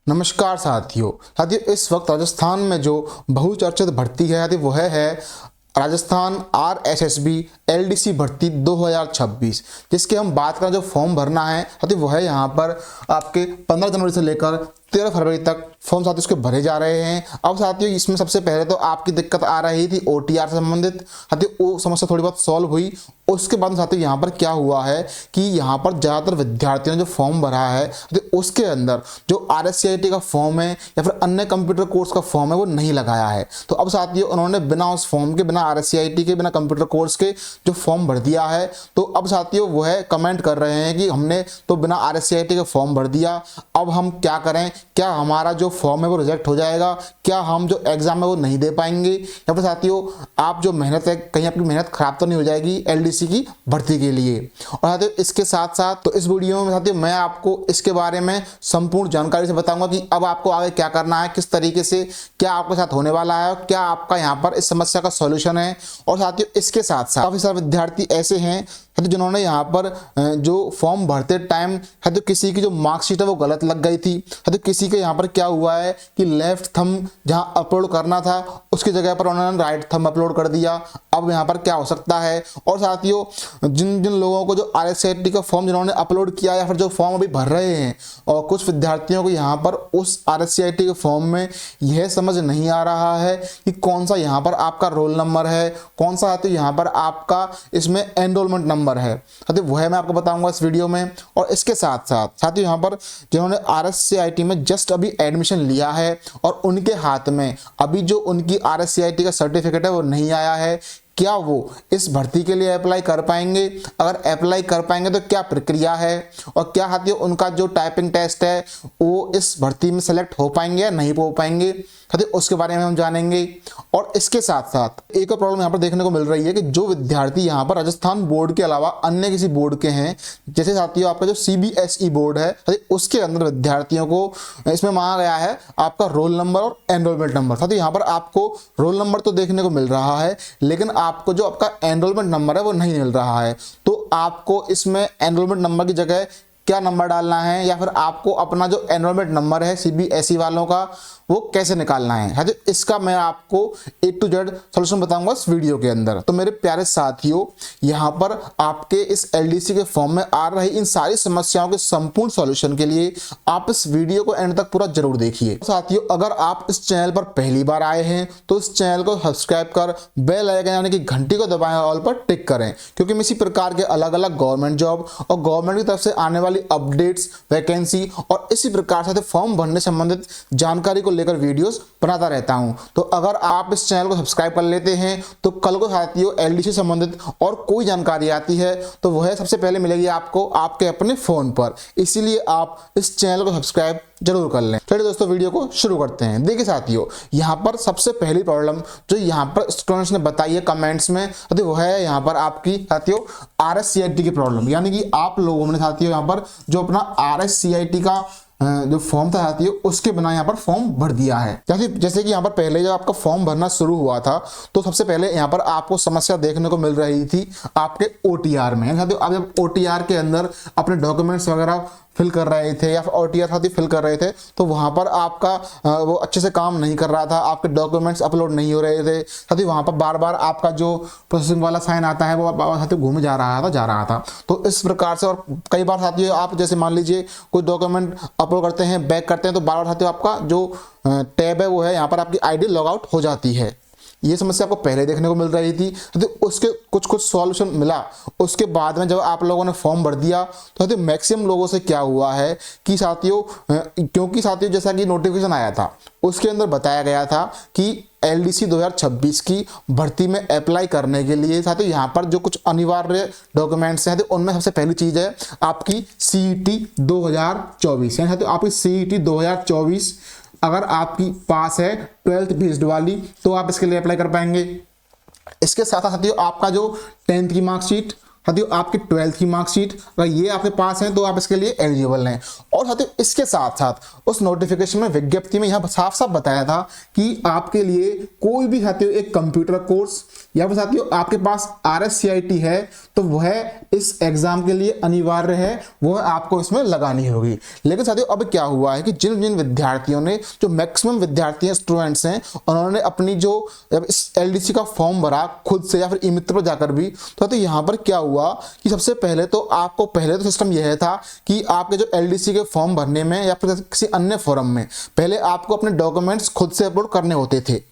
नमस्कार साथियों, इस वक्त राजस्थान में जो बहुचर्चित भर्ती है वो है राजस्थान RSSB LDC भर्ती 2026, जिसके हम बात करें जो फॉर्म भरना है वो है यहाँ पर आपके 15 जनवरी से लेकर 13 फरवरी तक फॉर्म साथियों इसके भरे जा रहे हैं। अब साथियों इसमें सबसे पहले तो आपकी दिक्कत आ रही थी OTR से संबंधित, साथियों वो समस्या थोड़ी बहुत सॉल्व हुई। उसके बाद साथियों यहाँ पर क्या हुआ है कि यहाँ पर ज़्यादातर विद्यार्थियों ने जो फॉर्म भरा है उसके अंदर जो RSCIT का फॉर्म है या फिर अन्य कंप्यूटर कोर्स का फॉर्म है वो नहीं लगाया है। तो अब साथियों उन्होंने बिना उस फॉर्म के, बिना RSCIT के, बिना कंप्यूटर कोर्स के जो फॉर्म भर दिया है। तो अब साथियों वो है कमेंट कर रहे हैं कि हमने तो बिना RSCIT के फॉर्म भर दिया, अब हम क्या करें, क्या हमारा जो फॉर्म है वो रिजेक्ट हो जाएगा, क्या हम जो एग्जाम है वो नहीं दे पाएंगे, या फिर साथियों आप जो मेहनत है कहीं आपकी मेहनत खराब तो नहीं हो जाएगी LDC की भर्ती के लिए। और साथियों इसके साथ साथ तो इस वीडियो में साथियों मैं आपको इसके बारे में संपूर्ण जानकारी से बताऊंगा कि अब आपको आगे क्या करना है, किस तरीके से क्या आपके साथ होने वाला है, क्या आपका यहाँ पर इस समस्या का सॉल्यूशन है। और साथियों इसके साथ साथ काफी सारे विद्यार्थी ऐसे हैं जिन्होंने यहाँ पर जो फॉर्म भरते टाइम किसी की जो मार्कशीट है वो गलत लग गई थी। किसी के यहाँ पर क्या हुआ है कि लेफ्ट थंब जहाँ अपलोड करना था उसकी जगह पर उन्होंने राइट थंब अपलोड कर दिया। अब यहाँ पर क्या हो सकता है। और साथियों जिन जिन लोगों को जो RSCIT का फॉर्म जिन्होंने अपलोड किया या फिर जो फॉर्म अभी भर रहे हैं, और कुछ विद्यार्थियों को यहाँ पर उस RSCIT के फॉर्म में यह समझ नहीं आ रहा है कि कौन सा यहाँ पर आपका रोल नंबर है, कौन सा यहाँ पर आपका इसमें एनरोलमेंट नंबर है। वो है मैं आपको बताऊंगा इस वीडियो में। और इसके साथ साथ साथियों यहाँ पर जिन्होंने RSCIT में जस्ट अभी एडमिशन लिया है और उनके हाथ में अभी जो उनकी RSCIT का सर्टिफिकेट है वो नहीं आया है, क्या वो इस भर्ती के लिए अप्लाई कर पाएंगे? अगर अप्लाई कर पाएंगे तो क्या प्रक्रिया है, और क्या साथियों उनका जो टाइपिंग टेस्ट है वो इस भर्ती में सेलेक्ट हो पाएंगे या नहीं हो पाएंगे, साथियों उसके बारे में हम जानेंगे। और इसके साथ साथ एक और प्रॉब्लम यहाँ पर देखने को मिल रही है कि जो विद्यार्थी यहाँ पर राजस्थान बोर्ड के अलावा अन्य किसी बोर्ड के हैं, जैसे साथियों आपका जो CBSE बोर्ड है, उसके अंदर विद्यार्थियों को इसमें मांगा गया है आपका रोल नंबर और एनरोलमेंट नंबर। साथियों यहाँ पर आपको रोल नंबर तो देखने को मिल रहा है, लेकिन आपको जो आपका एनरोलमेंट नंबर है वो नहीं मिल रहा है। तो आपको इसमें एनरोलमेंट नंबर की जगह क्या नंबर डालना है, या फिर आपको अपना जो एनरोलमेंट नंबर है CBSE वालों का वो कैसे निकालना है, तो इसका मैं आपको A to Z सॉल्यूशन बताऊंगा इस वीडियो के अंदर। तो मेरे प्यारे साथियों यहाँ पर आपके इस LDC के फॉर्म में आ रही इन सारी समस्याओं के संपूर्ण सॉल्यूशन के लिए आप इस वीडियो को एंड तक पूरा जरूर देखिए। साथियों अगर आप इस चैनल पर पहली बार आए हैं तो इस चैनल को सब्सक्राइब कर बेल आइकन यानी कि घंटी को दबाएं, ऑल पर टिक करें, क्योंकि मैं इसी प्रकार के अलग अलग गवर्नमेंट जॉब और गवर्नमेंट की तरफ से आने वाली अपडेट्स, वैकेंसी और इसी प्रकार से फॉर्म भरने संबंधित जानकारी को लेकर वीडियोस बनाता रहता हूं। तो अगर आप इस चैनल को सब्सक्राइब कर लेते हैं तो कल को साथियों LDC संबंधित और कोई जानकारी आती है तो वह सबसे पहले मिलेगी आपको आपके अपने फोन पर। इसीलिए आप इस चैनल को सब्सक्राइब जरूर कर लें। चलिए दोस्तों वीडियो को शुरू करते हैं। देखिए साथियों यहाँ पर सबसे पहली प्रॉब्लम जो यहाँ पर स्टूडेंट्स ने बताई है कमेंट्स में, वो है यहाँ पर आपकी साथियों RSCIT की प्रॉब्लम, यानी कि आप लोगों ने साथियों यहाँ पर जो अपना RSCIT का जो फॉर्म था साथियों उसके बिना यहाँ पर फॉर्म भर दिया है। जैसे कि यहाँ पर पहले जब आपका फॉर्म भरना शुरू हुआ था तो सबसे पहले यहाँ पर आपको समस्या देखने को मिल रही थी आपके OTR में। साथियों आप जब OTR के अंदर अपने डॉक्यूमेंट्स वगैरह फिल कर रहे थे या फिर OTR साथी फिल कर रहे थे तो वहाँ पर आपका वो अच्छे से काम नहीं कर रहा था, आपके डॉक्यूमेंट्स अपलोड नहीं हो रहे थे साथी। वहाँ पर बार बार आपका जो प्रोसेसिंग वाला साइन आता है वो साथी घूम जा रहा था। तो इस प्रकार से, और कई बार साथियों आप जैसे मान लीजिए कोई डॉक्यूमेंट अपलोड करते हैं, बैक करते हैं, तो बार बार साथियों आपका जो टैब है वो है यहाँ पर आपकी ID लॉग आउट हो जाती है। ये समस्या आपको पहले देखने को मिल रही थी, तो उसके कुछ सॉल्यूशन मिला। उसके बाद में जब आप लोगों ने फॉर्म भर दिया तो मैक्सिमम लोगों से क्या हुआ है कि साथियों क्योंकि साथियों जैसा कि नोटिफिकेशन आया था उसके अंदर बताया गया था कि LDC 2026 की भर्ती में अप्लाई करने के लिए साथियों यहाँ पर जो कुछ अनिवार्य डॉक्यूमेंट्स हैं उनमें सबसे पहली चीज़ है आपकी CET 2024। यानी साथियों आपकी CET 2024 अगर आपकी पास है 12th बेस्ड वाली तो आप इसके लिए अप्लाई कर पाएंगे। इसके साथ साथियों आपका जो 10th की मार्कशीट, साथियों आपकी 12th की मार्कशीट अगर ये आपके पास है तो आप इसके लिए एलिजिबल हैं। और साथियों इसके साथ साथ उस नोटिफिकेशन में, विज्ञप्ति में यहाँ साफ साफ बताया था कि आपके लिए कोई भी साथियों एक कंप्यूटर कोर्स या फिर साथियों आपके पास RSCIT है तो वह इस एग्जाम के लिए अनिवार्य है, वह आपको इसमें लगानी होगी। लेकिन साथियों अब क्या हुआ है कि जिन जिन विद्यार्थियों ने, जो मैक्सिमम विद्यार्थी स्टूडेंट्स हैं, उन्होंने अपनी जो इस LDC का फॉर्म भरा खुद से या फिर ई-मित्र पर जाकर भी, तो यहाँ पर क्या हुआ कि सबसे पहले तो आपको पहले तो सिस्टम यह था कि आपके जो LDC के फॉर्म भरने में या फिर किसी अन्य फॉर्म में पहले आपको अपने डॉक्यूमेंट्स खुद से अपलोड करने होते थे।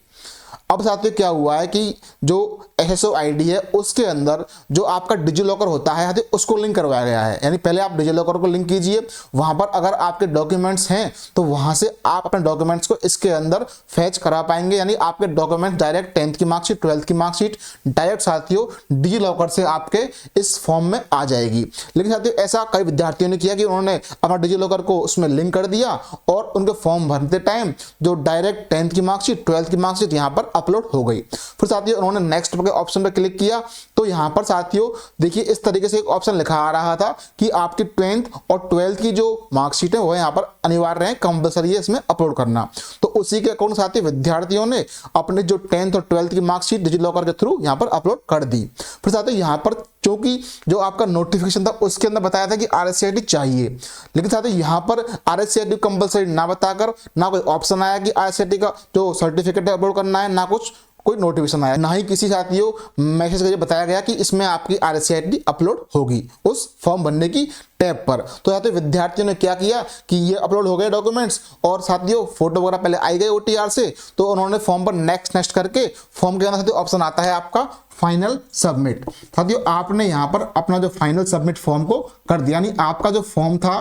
अब साथियों क्या हुआ है कि जो SSO ID है उसके अंदर जो आपका डिजिलॉकर होता है उसको लिंक करवाया गया है। यानी पहले आप डिजिलॉकर को लिंक कीजिए, वहां पर अगर आपके डॉक्यूमेंट्स हैं तो वहां से आप अपने डॉक्यूमेंट्स को इसके अंदर फैच करा पाएंगे। यानी आपके डॉक्यूमेंट डायरेक्ट 10th की मार्कशीट, 12th की मार्कशीट डायरेक्ट साथियों डिजिलॉकर से आपके इस फॉर्म में आ जाएगी। लेकिन साथियों ऐसा कई विद्यार्थियों ने किया कि उन्होंने अपना डिजिलॉकर को उसमें लिंक कर दिया और उनके फॉर्म भरते टाइम जो डायरेक्ट 10th की मार्कशीट, 12th की मार्कशीट यहाँ पर अपलोड हो गई। फिर साथियों उन्होंने नेक्स्ट के ऑप्शन पर क्लिक किया तो यहां पर साथियों देखिए इस तरीके से एक ऑप्शन लिखा आ रहा था कि आपकी 10th और 12th की जो मार्कशीट है वो यहां पर अनिवार्य है, कंपलसरी है इसमें अपलोड करना। तो उसी के अकॉर्डिंग साथियों विद्यार्थियों ने अपने जो 10th और 12th की मार्कशीट डिजिलॉकर के थ्रू यहां पर अपलोड कर दी। फिर साथियों यहां पर क्योंकि जो आपका नोटिफिकेशन था उसके अंदर बताया था कि RSCIT चाहिए, लेकिन साथियों यहां पर RSCIT कंपलसरी ना बताकर ना कोई ऑप्शन आया कि RSCIT का जो सर्टिफिकेट है अपलोड करना है, ना कुछ कोई नोटिफिकेशन आया, ना ही किसी साथियों मैसेज करके बताया गया कि इसमें आपकी RSCIT अपलोड होगी उस फॉर्म भरने की टैब पर। तो साथियों विद्यार्थियों ने क्या किया कि ये अपलोड हो गए डॉक्यूमेंट्स और साथियों फोटो वगैरह पहले आई गए OTR से, तो उन्होंने फॉर्म पर नेक्स्ट करके फॉर्म के अंदर साथियों ऑप्शन आता है आपका फाइनल सबमिट। साथियों आपने यहाँ पर अपना जो फाइनल सबमिट फॉर्म को कर दिया, यानी आपका जो फॉर्म था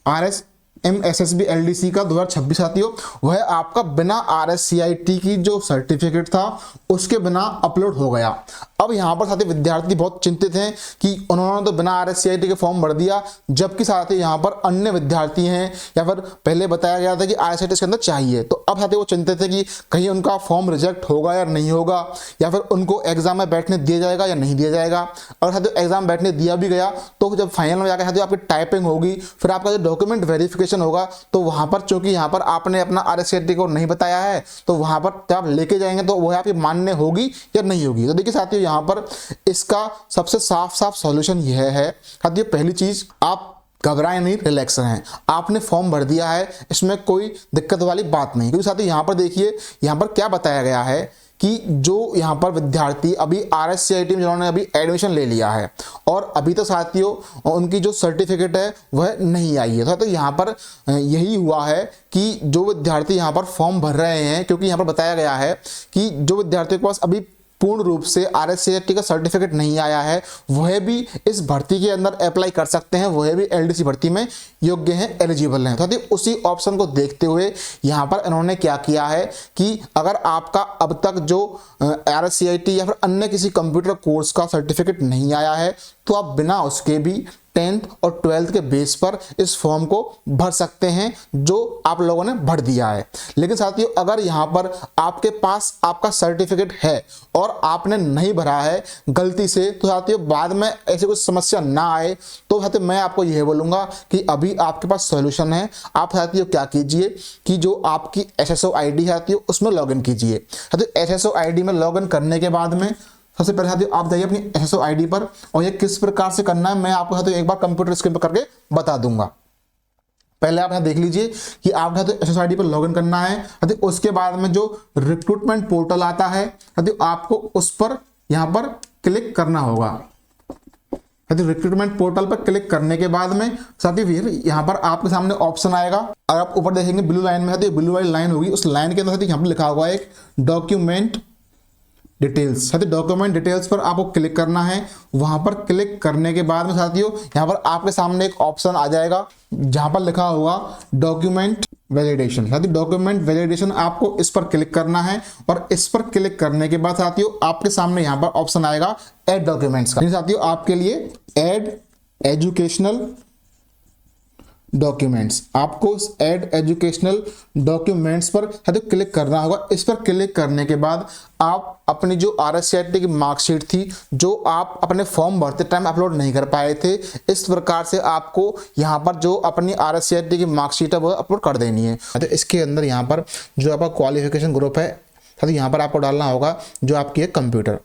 RSMSSB LDC का 2026 साथियों वह आपका बिना RSCIT की जो सर्टिफिकेट था उसके बिना अपलोड हो गया। अब यहाँ पर साथियों विद्यार्थी बहुत चिंतित हैं कि उन्होंने तो बिना RSCIT के फॉर्म भर दिया, जबकि साथियों यहाँ पर अन्य विद्यार्थी हैं या फिर पहले बताया गया था कि RSCIT इसके अंदर चाहिए। तो अब साथियों वो चिंतित है कि कहीं उनका फॉर्म रिजेक्ट होगा या नहीं होगा, या फिर उनको एग्जाम में बैठने दिया जाएगा या नहीं दिया जाएगा। अगर साथियों एग्जाम बैठने दिया भी गया तो जब फाइनल में जाकर साथियों आपकी टाइपिंग होगी, फिर आपका जो डॉक्यूमेंट वेरिफिकेशन होगा, तो वहां पर चूंकि यहाँ पर आपने अपना RSCIT को नहीं बताया है तो वहां पर जब आप लेके जाएंगे तो वह आपकी मान्य होगी या नहीं होगी। तो देखिए साथियों यहाँ पर इसका सबसे साफ साफ सॉल्यूशन यह है साथियों, पहली चीज आप घबराएं नहीं, रिलैक्स रहें। आपने फॉर्म भर दिया है, इसमें कोई दिक्कत वाली बात नहीं। क्योंकि साथियों यहाँ पर देखिए यहाँ पर क्या बताया गया है कि जो यहाँ पर विद्यार्थी अभी RSCIT में जिन्होंने अभी एडमिशन ले लिया है और अभी तो साथियों उनकी जो सर्टिफिकेट है वह नहीं आई है, तो यहाँ पर यही हुआ है कि जो विद्यार्थी यहाँ पर फॉर्म भर रहे हैं, क्योंकि यहाँ पर बताया गया है कि जो विद्यार्थियों के पास अभी पूर्ण रूप से RSCIT का सर्टिफिकेट नहीं आया है वह भी इस भर्ती के अंदर अप्लाई कर सकते हैं, वह भी LDC भर्ती में योग्य हैं, एलिजिबल हैं। तो उसी ऑप्शन को देखते हुए यहाँ पर इन्होंने क्या किया है कि अगर आपका अब तक जो RSCIT या फिर अन्य किसी कंप्यूटर कोर्स का सर्टिफिकेट नहीं आया है तो आप बिना उसके भी 10th और 12th के बेस पर इस फॉर्म को भर सकते हैं जो आप लोगों ने भर दिया है। लेकिन साथियों अगर यहाँ पर आपके पास आपका सर्टिफिकेट है और आपने नहीं भरा है गलती से, तो साथियों बाद में ऐसी कुछ समस्या ना आए तो साथियों मैं आपको यह बोलूँगा कि अभी आपके पास सॉल्यूशन है। आप साथियों क्या कीजिए कि जो आपकी SSO ID साथियों उसमें लॉगिन कीजिए। साथियों SSO ID में लॉगिन करने के बाद में सबसे पहले साथियों आप जाइए अपनी SSO ID पर, और ये किस प्रकार से करना है मैं आपको साथियों एक बार कंप्यूटर स्क्रीन पर करके बता दूंगा। पहले आप यहाँ देख लीजिए कि आप साथियों SSO ID पर लॉगिन करना है। साथियों उसके बाद में जो रिक्रूटमेंट पोर्टल आता है साथियों आपको उस पर यहाँ पर क्लिक करना होगा। साथियों रिक्रूटमेंट पोर्टल पर क्लिक करने के बाद में साथियों फिर यहाँ पर आपके सामने ऑप्शन आएगा, और आप ऊपर देखेंगे ब्लू लाइन में साथियों ब्लू वाली लाइन होगी, उस लाइन के अंदर साथियों यहाँ पर लिखा हुआ है एक डॉक्यूमेंट डिटेल्स। साथियों डॉक्यूमेंट डिटेल्स पर आपको क्लिक करना है। वहां पर क्लिक करने के बाद में साथियों यहाँ पर आपके सामने एक ऑप्शन आ जाएगा जहां पर लिखा होगा डॉक्यूमेंट वैलिडेशन। साथियों डॉक्यूमेंट वैलिडेशन आपको इस पर क्लिक करना है, और इस पर क्लिक करने के बाद साथियों आपके सामने यहाँ पर ऑप्शन आएगा ऐड डॉक्यूमेंट्स का। साथियों आपके लिए ऐड एजुकेशनल डॉक्यूमेंट्स, आपको ऐड एजुकेशनल डॉक्यूमेंट्स पर साथियों क्लिक करना होगा। इस पर क्लिक करने के बाद आप अपनी जो RSCIT की मार्कशीट थी जो आप अपने फॉर्म भरते टाइम अपलोड नहीं कर पाए थे, इस प्रकार से आपको यहाँ पर जो अपनी RSCIT की मार्कशीट है वो अपलोड कर देनी है। तो इसके अंदर यहाँ पर जो आपका क्वालिफिकेशन ग्रुप है साथियों यहाँ पर आपको डालना होगा जो आपकी है कंप्यूटर।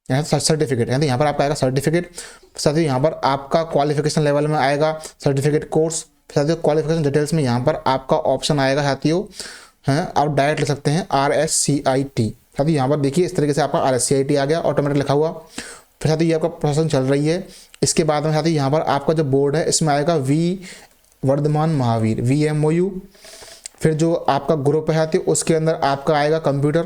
यहाँ सर्टिफिकेट, यानी यहाँ पर आपका आएगा सर्टिफिकेट। साथियों यहाँ पर आपका क्वालिफिकेशन लेवल में आएगा सर्टिफिकेट कोर्स। साथियों क्वालिफिकेशन डिटेल्स में यहाँ पर आपका ऑप्शन आएगा साथियों, हैं आप डायरेक्ट ले सकते हैं RSCIT। साथियों यहाँ पर देखिए इस तरीके से आपका RSCIT आ गया, ऑटोमेटिक लिखा हुआ। फिर साथियों ये आपका प्रोसेसिंग चल रही है। इसके बाद में साथियों यहाँ पर आपका जो बोर्ड है इसमें आएगा वी वर्धमान महावीर, VMOU। फिर जो आपका ग्रुप है साथियों उसके अंदर आपका आएगा कंप्यूटर।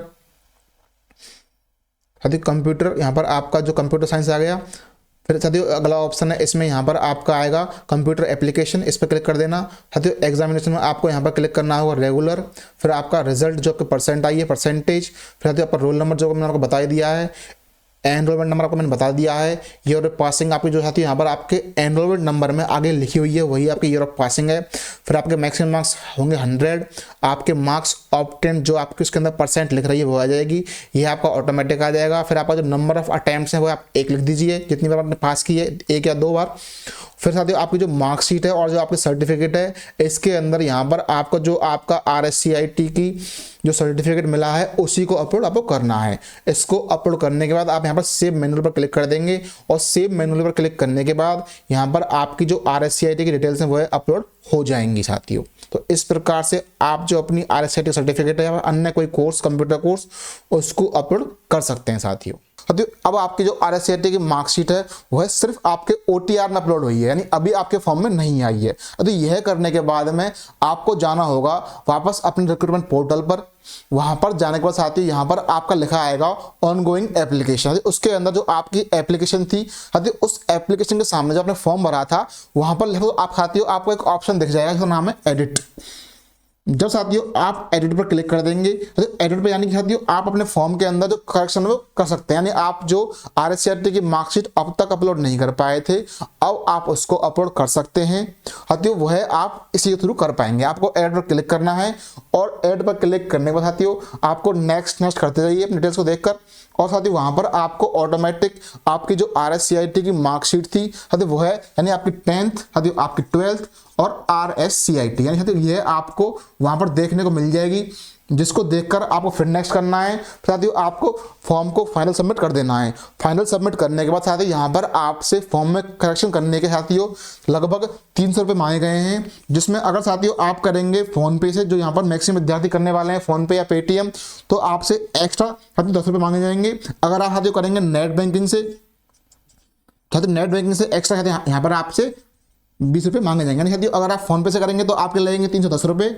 साथियों कंप्यूटर यहाँ पर आपका जो कंप्यूटर साइंस आ गया। फिर साथियों अगला ऑप्शन है इसमें यहाँ पर आपका आएगा कंप्यूटर एप्लीकेशन, इस पर क्लिक कर देना। साथियों एग्जामिनेशन में आपको यहाँ पर क्लिक करना होगा रेगुलर। फिर आपका रिजल्ट जो आपके परसेंट आई है परसेंटेज। फिर साथियों आपका रोल नंबर जो मैंने आपको बता दिया है, एनरोलमेंट नंबर आपको मैंने बता दिया है। ईयर ऑफ पासिंग आपकी जो साथियों यहाँ पर आपके एनरोलमेंट नंबर में आगे लिखी हुई है वही आपकी ईयर ऑफ पासिंग है। फिर आपके मैक्सिमम मार्क्स होंगे 100। आपके मार्क्स ऑब्टेन जो आपके उसके अंदर परसेंट लिख रही है वो आ जाएगी, ये आपका ऑटोमेटिक आ जाएगा। फिर आपका जो नंबर ऑफ अटैम्प्ट्स है वो आप 1 लिख दीजिए, जितनी बार आपने पास की है 1 या 2 बार। फिर साथियों आपकी जो मार्कशीट है और जो आपके सर्टिफिकेट है इसके अंदर यहाँ पर आपको जो आपका RSCIT की जो सर्टिफिकेट मिला है उसी को अपलोड आपको करना है। इसको अपलोड करने के बाद आप यहाँ पर सेव मैनुअल पर क्लिक कर देंगे और सेव मैनुअल पर क्लिक करने के बाद यहाँ पर आपकी जो RSCIT की डिटेल्स हैं वो अपलोड हो जाएंगी साथियों। तो इस प्रकार से आप जो अपनी RSCIT सर्टिफिकेट है या अन्य कोई कोर्स कंप्यूटर कोर्स उसको अपलोड कर सकते हैं साथियों। अब आपकी जो RSCIT की मार्कशीट है वह सिर्फ आपके OTR में अपलोड हुई है, यानी अभी आपके फॉर्म में नहीं आई है। तो यह करने के बाद में आपको जाना होगा वापस अपने रिक्रूटमेंट पोर्टल पर। वहां पर जाने के बाद साथियों यहाँ पर आपका लिखा आएगा ऑनगोइंग एप्लीकेशन। उसके अंदर जो आपकी एप्लीकेशन थी साथियों उस एप्लीकेशन के सामने जो आपने फॉर्म भरा था वहां पर लिखो आप साथियों आपको एक ऑप्शन दिख जाएगा जिसका नाम है एडिट। जब साथियों आप एडिट पर क्लिक कर देंगे तो एडिट पर यानी कि साथियों आप अपने फॉर्म के अंदर जो करेक्शन वो कर सकते हैं, यानी आप जो RSCIT की मार्कशीट अब तक अपलोड नहीं कर पाए थे अब आप उसको अपलोड कर सकते हैं साथियों। वह आप इसी के थ्रू कर पाएंगे। आपको एडिट पर क्लिक करना है और एडिट पर क्लिक करने के बाद साथियों आपको नेक्स्ट नेक्स्ट करते रहिए अपनी डिटेल्स को देखकर। और साथियों वहां पर आपको ऑटोमेटिक आपकी जो RSCIT की मार्कशीट थी साथियों वो है, यानी आपकी 10th साथियों आपकी 12th और RSCIT यानी साथियों ये आपको वहां पर देखने को मिल जाएगी, जिसको देखकर आपको फिर नेक्स्ट करना है। साथियों आपको फॉर्म को फाइनल सबमिट कर देना है। फाइनल सबमिट करने के बाद साथियों यहाँ पर आपसे फॉर्म में करेक्शन करने के साथियों लगभग 300 रुपये मांगे गए हैं, जिसमें अगर साथियों आप करेंगे फोन पे से, जो यहाँ पर मैक्सिमम विद्यार्थी करने वाले हैं फोन पे या पेटीएम, तो आपसे एक्स्ट्रा साथियों 10 रुपये मांगे जाएंगे। अगर आप साथियों करेंगे नेट बैंकिंग से साथियों नेट बैंकिंग से एक्स्ट्रा साथियों यहाँ पर आपसे 20 रुपये मांगे जाएंगे। यानी साथियों अगर आप फोन पे से करेंगे तो आपके लगेंगे 310 रुपये,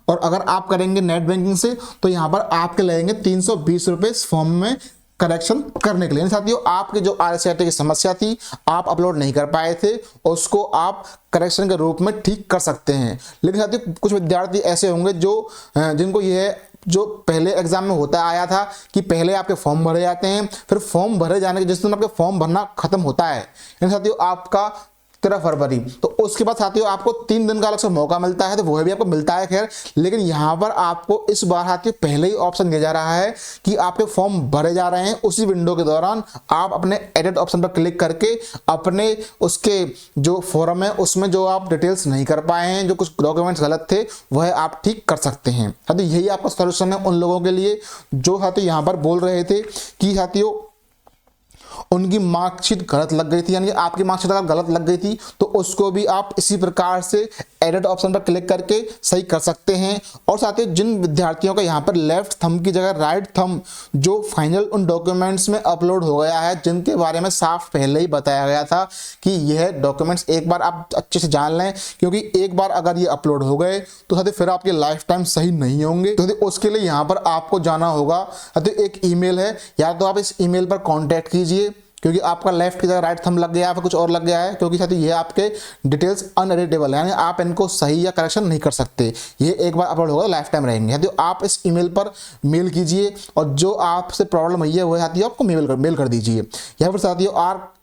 और अगर आप करेंगे नेट बैंकिंग से तो यहां पर आपके लगेंगे 320 रुपये इस फॉर्म में करेक्शन करने के लिए। साथियों आपकी जो RSCIT की समस्या थी आप अपलोड नहीं कर पाए थे उसको आप करेक्शन के रूप में ठीक कर सकते हैं। लेकिन साथियों कुछ विद्यार्थी ऐसे होंगे जो जिनको यह जो पहले एग्जाम में होता आया था कि पहले आपके फॉर्म भरे जाते हैं, फिर फॉर्म भरे जाने के जिस दिन आपके फॉर्म भरना खत्म होता है यानी साथियों आपका 13 फरवरी, तो उसके बाद साथियों आपको 3 दिन का अलग से मौका मिलता है, तो वह भी आपको मिलता है खैर। लेकिन यहाँ पर आपको इस बार साथियों पहले ही ऑप्शन दिया जा रहा है कि आपके फॉर्म भरे जा रहे हैं, उसी विंडो के दौरान आप अपने एडिट ऑप्शन पर क्लिक करके अपने उसके जो फॉर्म है उसमें जो आप डिटेल्स नहीं कर पाए हैं, जो कुछ डॉक्यूमेंट्स गलत थे, वह आप ठीक कर सकते हैं। साथियों यही आपका सोल्यूशन है उन लोगों के लिए जो साथियों यहाँ पर बोल रहे थे कि साथियों उनकी मार्कशीट गलत लग गई थी, यानी आपकी मार्कशीट अगर गलत लग गई थी तो उसको भी आप इसी प्रकार से एडिट ऑप्शन पर क्लिक करके सही कर सकते हैं। और साथ ही जिन विद्यार्थियों का यहाँ पर लेफ्ट थंब की जगह राइट थंब जो फाइनल उन डॉक्यूमेंट्स में अपलोड हो गया है, जिनके बारे में साफ पहले ही बताया गया था कि यह डॉक्यूमेंट्स एक बार आप अच्छे से जान लें, क्योंकि एक बार अगर ये अपलोड हो गए तो साथ ही फिर आपके लाइफ टाइम सही नहीं होंगे। तो उसके लिए यहाँ पर आपको जाना होगा, एक ईमेल है, या तो आप इस ईमेल पर कॉन्टैक्ट कीजिए क्योंकि आपका लेफ्ट की जगह राइट थंब लग गया है, फिर कुछ और लग गया है, क्योंकि साथियों ये आपके डिटेल्स अनएडिटेबल है, यानी आप इनको सही या करेक्शन नहीं कर सकते। ये एक बार अपलोड होगा लाइफ टाइम रहेंगे। साथियों आप इस ईमेल पर मेल कीजिए और जो आपसे प्रॉब्लम हुई है वो साथियों आपको मेल कर दीजिए, या फिर साथियों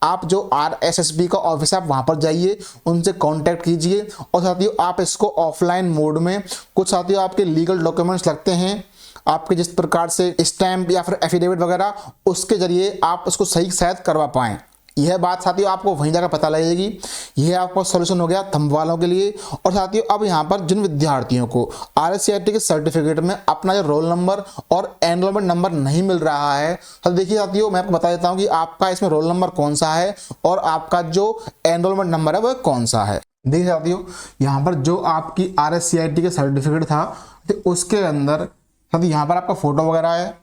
आप जो RSSB का ऑफिस है आप वहाँ पर जाइए, उनसे कॉन्टैक्ट कीजिए। और साथियों आप इसको ऑफलाइन मोड में कुछ साथियों आपके लीगल डॉक्यूमेंट्स लगते हैं, आपके जिस प्रकार से स्टैम्प या फिर एफिडेविट वगैरह, उसके जरिए आप उसको सही शायद करवा पाएं। यह बात साथियों आपको वहीं जाकर पता लगेगी। यह आपका सॉल्यूशन हो गया थंब वालों के लिए। और साथियों अब यहाँ पर जिन विद्यार्थियों को RSCIT के सर्टिफिकेट में अपना जो रोल नंबर और एनरोलमेंट नंबर नहीं मिल रहा है, तो देखिए साथियों मैं आपको बता देता हूँ कि आपका इसमें रोल नंबर कौन सा है और आपका जो एनरोलमेंट नंबर है वह कौन सा है। देखिए साथियों यहाँ पर जो आपकी RSCIT के सर्टिफिकेट था तो उसके अंदर साथियों यहाँ पर आपका फोटो वगैरह है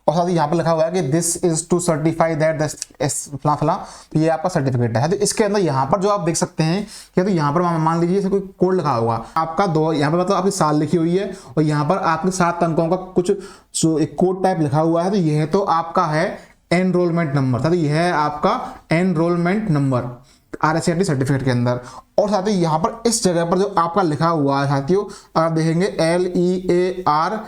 और साथ ही यहाँ पर लिखा हुआ है कि this is to certify that फला फला, तो ये आपका सर्टिफिकेट है। तो इसके अंदर यहाँ पर जो आप देख सकते हैं कि तो यहाँ पर मान लीजिए कोई कोड लिखा होगा आपका दो, यहाँ पर मतलब आपकी साल लिखी हुई है और यहाँ पर आपके 7 अंकों का कुछ एक कोड टाइप लिखा हुआ है, तो यह तो आपका है एनरोलमेंट नंबर। तो यह है आपका एनरोलमेंट नंबर RSCIT सर्टिफिकेट के अंदर। और साथ ही यहाँ पर इस जगह पर जो आपका लिखा हुआ है साथियों, आप देखेंगे LEARNER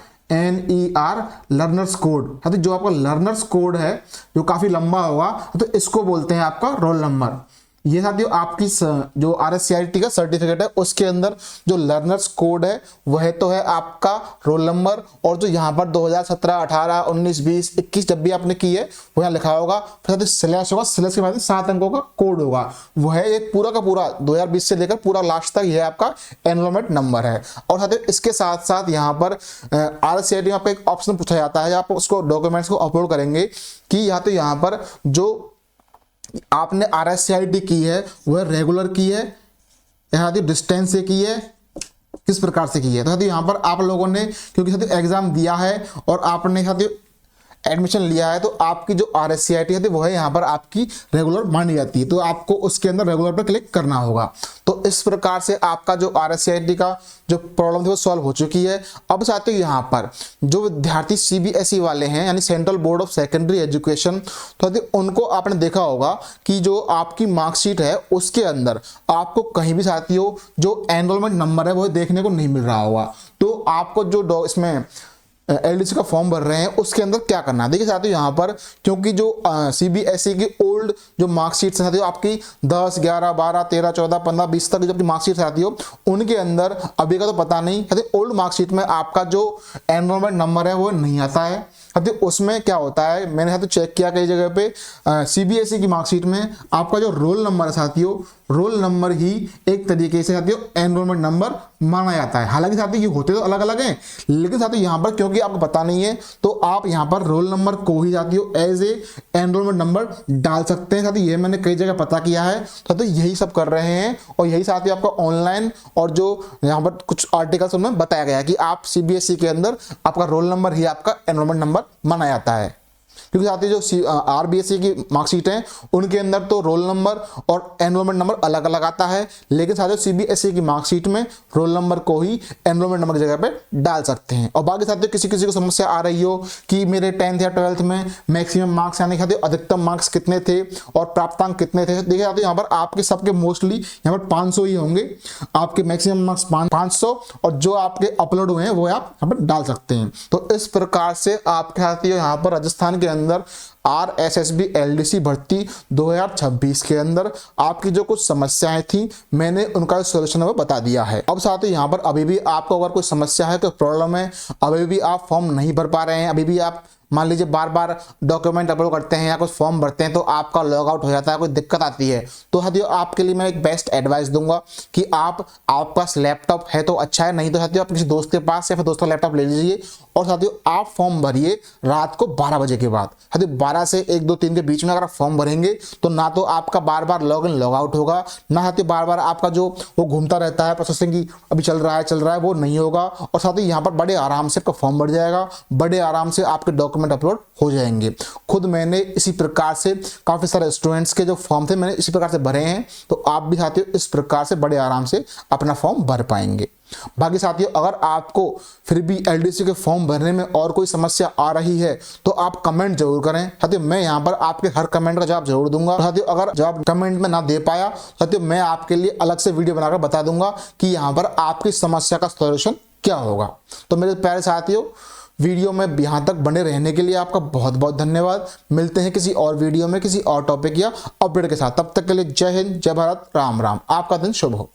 लर्नर्स कोड, जो आपका लर्नर्स कोड है जो काफी लंबा होगा, तो इसको बोलते हैं आपका रोल नंबर। ये साथियों आपकी जो RSCIT का सर्टिफिकेट है उसके अंदर जो लर्नर्स कोड है वह तो है आपका रोल नंबर, और जो यहाँ पर 2017, 18, 19, 20, 21 जब भी आपने की है वो यहाँ लिखा होगा। फिर स्लैश होगा, स्लैश के बाद 7 अंकों का कोड होगा, वह एक पूरा का पूरा 2020 से लेकर पूरा लास्ट तक यह आपका एनरोलमेंट नंबर है। और साथियों इसके साथ साथ यहाँ पर RSCIT में आपको एक ऑप्शन पूछा जाता है, आप उसको डॉक्यूमेंट्स को अपलोड करेंगे कि यहाँ पर जो आपने RSCIT की है वह रेगुलर की है या डिस्टेंस से की है, किस प्रकार से की है। तो साथियों यहाँ पर आप लोगों ने क्योंकि साथियों एग्जाम दिया है और आपने साथियों एडमिशन लिया है, तो आपकी जो RSCIT है वो है यहाँ पर आपकी रेगुलर मानी जाती है, तो आपको उसके अंदर रेगुलर पर क्लिक करना होगा। तो इस प्रकार से आपका जो RSCIT का जो प्रॉब्लम थी वो सॉल्व हो चुकी है। अब साथियों यहाँ पर जो विद्यार्थी CBSE वाले हैं यानी central board of secondary education, तो उनको आपने देखा होगा कि जो आपकी मार्कशीट है उसके अंदर आपको कहीं भी साथियों जो एनरोलमेंट नंबर है वो देखने को नहीं मिल रहा होगा। तो आपको जो इसमें LDC का फॉर्म भर रहे हैं उसके अंदर क्या करना है, देखिए साथियों यहाँ पर क्योंकि जो CBSE की ओल्ड जो मार्कशीट साथियों आपकी 10, 11, 12, 13, 14, 15, 20 तक जो आपकी मार्कशीट साथियों उनके अंदर अभी का तो पता नहीं साथियों, ओल्ड मार्कशीट में आपका जो एनरोलमेंट नंबर है वो नहीं आता है साथियों। उसमें क्या होता है, मैंने साथियों चेक किया कई जगह पे CBSE की मार्कशीट में आपका जो रोल नंबर है साथियों, रोल नंबर ही एक तरीके से साथियों एनरोलमेंट नंबर माना जाता है। हालांकि साथियों ये होते तो अलग अलग हैं, लेकिन साथियों यहाँ पर क्योंकि आपको पता नहीं है तो आप यहाँ पर रोल नंबर को ही साथियों एज ए एनरोलमेंट नंबर डाल सकते हैं। साथियों ये मैंने कई जगह पता किया है, साथियों यही सब कर रहे हैं और यही साथियों आपका ऑनलाइन और जो यहाँ पर कुछ आर्टिकल्स में बताया गया है कि आप CBSE के अंदर आपका रोल नंबर ही आपका एनरोलमेंट नंबर माना जाता है। क्योंकि साथियों जो RBSE की मार्कशीट है उनके अंदर तो रोल नंबर और एनरोलमेंट नंबर अलग अलग आता है, लेकिन साथियों CBSE की मार्कशीट में रोल नंबर को ही एनरोलमेंट नंबर की जगह पे डाल सकते हैं। और बाकी साथियों किसी किसी को समस्या आ रही हो कि मेरे 10th या 12th में मैक्सिमम मार्क्स यानी साथियों अधिकतम मार्क्स कितने थे और प्राप्तांक कितने थे, देखिए साथियों यहाँ पर आपके सबके मोस्टली यहाँ पर 500 ही होंगे, आपके मैक्सिमम मार्क्स 500 और जो आपके अपलोड हुए हैं वो आप यहाँ पर डाल सकते हैं। तो इस प्रकार से आपके साथियों यहाँ पर राजस्थान के अंदर RSSB LDC भर्ती 2026 के अंदर आपकी जो कुछ समस्याएं थी मैंने उनका सॉल्यूशन वो बता दिया है। अब साथियों यहाँ पर अभी भी आपको अगर कोई समस्या है, कोई प्रॉब्लम है, अभी भी आप फॉर्म नहीं भर पा रहे हैं, अभी भी आप मान लीजिए बार बार डॉक्यूमेंट अपलोड करते हैं या कुछ फॉर्म भरते हैं तो आपका लॉग आउट हो जाता है, कोई दिक्कत आती है, तो साथियों आपके लिए मैं एक बेस्ट एडवाइस दूंगा कि आपके पास लैपटॉप है तो अच्छा है, नहीं तो साथियों आप किसी दोस्त के पास या फिर दोस्त का लैपटॉप ले लीजिए और साथियों आप फॉर्म भरिए रात को 12 बजे के बाद। साथियों 12 से 1, 2, 3 के बीच में अगर आप फॉर्म भरेंगे तो ना तो आपका बार बार लॉग इन लॉग आउट होगा, ना साथियों बार बार आपका जो वो घूमता रहता है प्रोसेसिंग की अभी चल रहा है वो नहीं होगा, और साथियों यहाँ पर बड़े आराम से आपका फॉर्म भर जाएगा, बड़े आराम से आपके डॉक्यूमेंट अपलोड हो जाएंगे। खुद मैंने इसी प्रकार से काफी सारे स्टूडेंट्स के जो फॉर्म थे मैंने इसी प्रकार से भरे हैं, तो आप भी साथियों इस प्रकार से बड़े आराम से अपना फॉर्म भर पाएंगे। बाकी साथियों अगर आपको फिर भी LDC के फॉर्म भरने में और कोई समस्या आ रही है तो आप कमेंट जरूर करें साथियों, मैं यहाँ पर आपके हर कमेंट का जवाब जरूर दूंगा। साथियों अगर जवाब कमेंट में ना दे पाया साथियों मैं आपके लिए अलग से वीडियो बनाकर बता दूंगा कि यहाँ पर आपकी समस्या का सॉल्यूशन क्या होगा। तो मेरे प्यारे साथियों वीडियो में यहाँ तक बने रहने के लिए आपका बहुत बहुत धन्यवाद। मिलते हैं किसी और वीडियो में किसी और टॉपिक या अपडेट के साथ, तब तक के लिए जय हिंद, जय भारत, राम राम। आपका दिन शुभ हो।